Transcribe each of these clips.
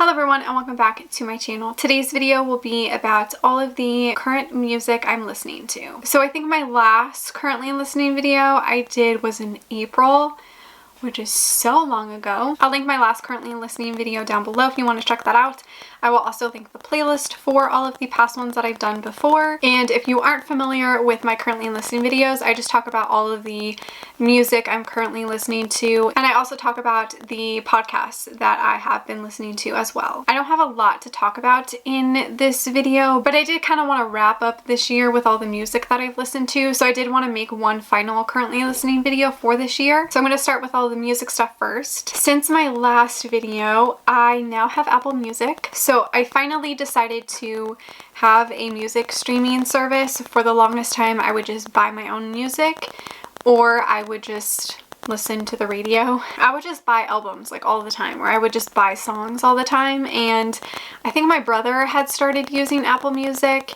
Hello everyone and welcome back to my channel. Today's video will be about all of the current music I'm listening to. So I think my last currently listening video I did was in April, which is so long ago. I'll link my last currently listening video down below if you want to check that out. I will also link the playlist for all of the past ones that I've done before. And if you aren't familiar with my currently listening videos, I just talk about all of the music I'm currently listening to. And I also talk about the podcasts that I have been listening to as well. I don't have a lot to talk about in this video, but I did kind of want to wrap up this year with all the music that I've listened to. So I did want to make one final currently listening video for this year. So I'm going to start with all the music stuff first. Since my last video, I now have Apple Music. So I finally decided to have a music streaming service. For the longest time, I would just buy my own music, or I would just listen to the radio. I would just buy albums like all the time, or I would just buy songs all the time. And I think my brother had started using Apple Music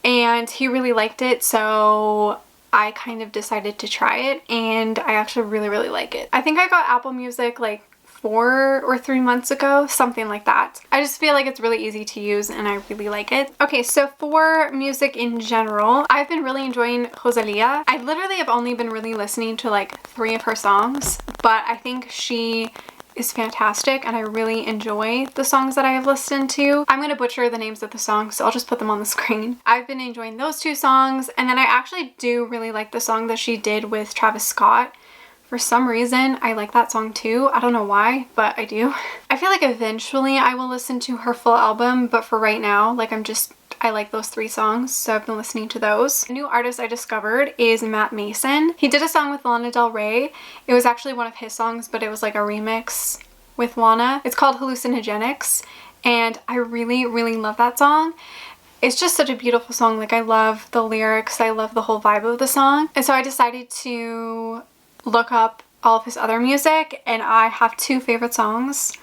and he really liked it, so I kind of decided to try it, and I actually really like it. I think I got Apple Music like 4 or 3 months ago, something like that. I just feel like it's really easy to use and I really like it. Okay, so for music in general, I've been really enjoying Rosalia. I literally have only been really listening to like 3 of her songs, but I think she is fantastic and I really enjoy the songs that I have listened to. I'm gonna butcher the names of the songs, so I'll just put them on the screen. I've been enjoying those 2 songs, and then I actually do really like the song that she did with Travis Scott. For some reason, I like that song too. I don't know why, but I do. I feel like eventually I will listen to her full album, but for right now, like I like those 3 songs, so I've been listening to those. A new artist I discovered is Matt Mason. He did a song with Lana Del Rey. It was actually one of his songs, but it was like a remix with Lana. It's called Hallucinogenics, and I really love that song. It's just such a beautiful song. Like, I love the lyrics, I love the whole vibe of the song. And so I decided to look up all of his other music, and I have 2 favorite songs.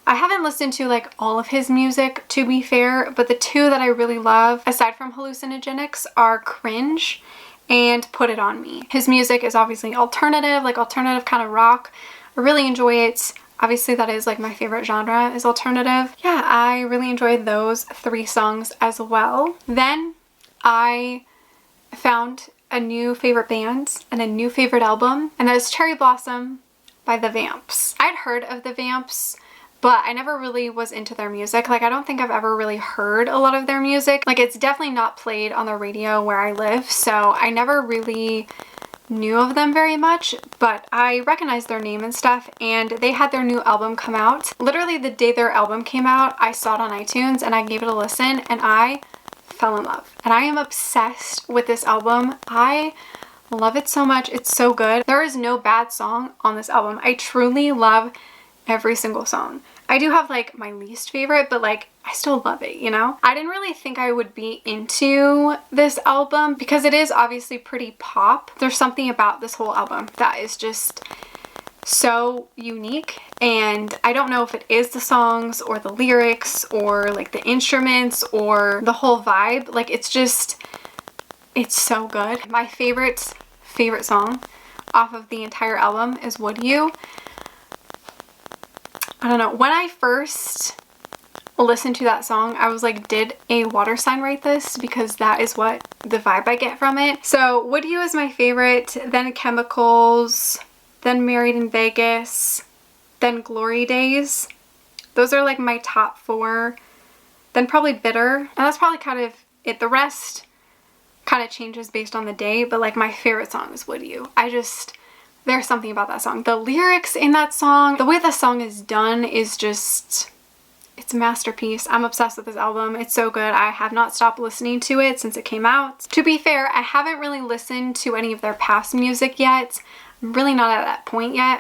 I haven't listened to like all of his music, to be fair, but the 2 that I really love, aside from Hallucinogenics, are Cringe and Put It On Me. His music is obviously alternative, like alternative kind of rock. I really enjoy it. Obviously that is like my favorite genre, is alternative. Yeah, I really enjoyed those 3 songs as well. Then I found a new favorite band and a new favorite album, and that is Cherry Blossom by The Vamps. I'd heard of The Vamps, but I never really was into their music. Like, I don't think I've ever really heard a lot of their music. Like, it's definitely not played on the radio where I live, so I never really knew of them very much, but I recognized their name and stuff, and they had their new album come out. Literally the day their album came out, I saw it on iTunes and I gave it a listen, and I fell in love. And I am obsessed with this album. I love it so much. It's so good. There is no bad song on this album. I truly love every single song. I do have like my least favorite, but like I still love it, you know? I didn't really think I would be into this album because it is obviously pretty pop. There's something about this whole album that is just so unique, and I don't know if it is the songs or the lyrics or like the instruments or the whole vibe. Like, it's so good. My favorite song off of the entire album is Would You. I don't know, when I first listened to that song, I was like, did a water sign write this? Because that is what the vibe I get from it. So Would You is my favorite, then Chemicals, then Married in Vegas, then Glory Days. Those are like my top 4. Then probably Bitter, and that's probably kind of it. The rest kind of changes based on the day, but like my favorite song is Would You. There's something about that song. The lyrics in that song, the way the song is done is just, it's a masterpiece. I'm obsessed with this album. It's so good. I have not stopped listening to it since it came out. To be fair, I haven't really listened to any of their past music yet. I'm really not at that point yet.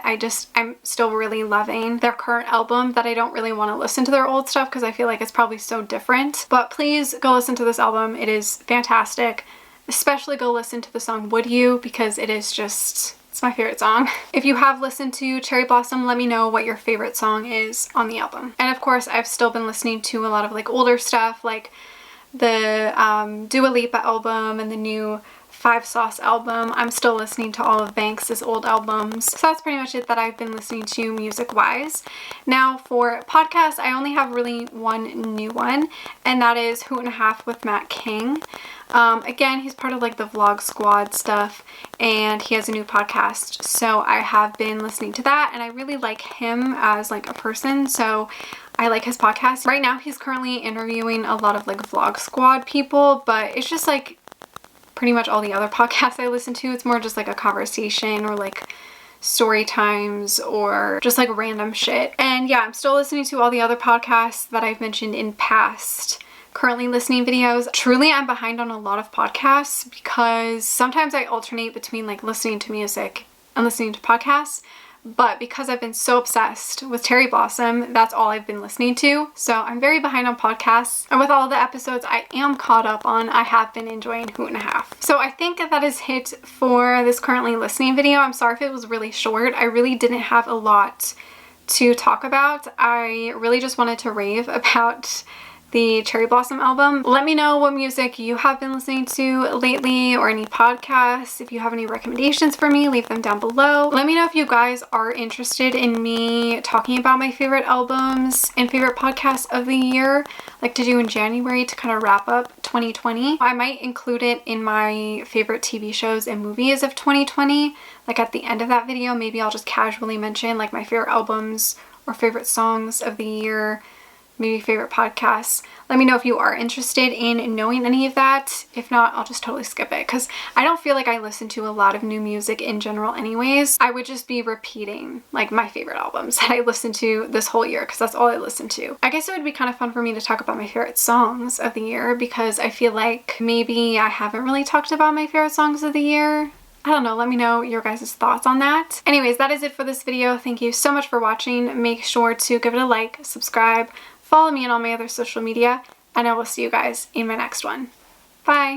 I'm still really loving their current album, that I don't really want to listen to their old stuff because I feel like it's probably so different. But please go listen to this album. It is fantastic. Especially go listen to the song Would You, because it's my favorite song. If you have listened to Cherry Blossom, let me know what your favorite song is on the album. And of course, I've still been listening to a lot of like older stuff, like the Dua Lipa album and the new Five Sauce album. I'm still listening to all of Banks' old albums. So that's pretty much it that I've been listening to music-wise. Now for podcasts, I only have really one new one, and that is Hoot and a Half with Matt King. Again, he's part of like the Vlog Squad stuff, and he has a new podcast. So I have been listening to that, and I really like him as like a person. So I like his podcast. Right now, he's currently interviewing a lot of like Vlog Squad people, but it's just like pretty much all the other podcasts I listen to. It's more just like a conversation or like story times or just like random shit. And yeah, I'm still listening to all the other podcasts that I've mentioned in past currently listening videos. Truly, I'm behind on a lot of podcasts because sometimes I alternate between like listening to music and listening to podcasts. But because I've been so obsessed with Cherry Blossom, that's all I've been listening to. So I'm very behind on podcasts. And with all the episodes I am caught up on, I have been enjoying Hoot and a Half. So I think that is it for this currently listening video. I'm sorry if it was really short. I really didn't have a lot to talk about. I really just wanted to rave about the Cherry Blossom album. Let me know what music you have been listening to lately or any podcasts. If you have any recommendations for me, leave them down below. Let me know if you guys are interested in me talking about my favorite albums and favorite podcasts of the year, like to do in January to kind of wrap up 2020. I might include it in my favorite TV shows and movies of 2020. Like at the end of that video, maybe I'll just casually mention like my favorite albums or favorite songs of the year, maybe favorite podcasts. Let me know if you are interested in knowing any of that. If not, I'll just totally skip it because I don't feel like I listen to a lot of new music in general anyways. I would just be repeating like my favorite albums that I listened to this whole year because that's all I listen to. I guess it would be kind of fun for me to talk about my favorite songs of the year because I feel like maybe I haven't really talked about my favorite songs of the year. I don't know, let me know your guys' thoughts on that. Anyways, that is it for this video. Thank you so much for watching. Make sure to give it a like, subscribe, follow me on all my other social media, and I will see you guys in my next one. Bye!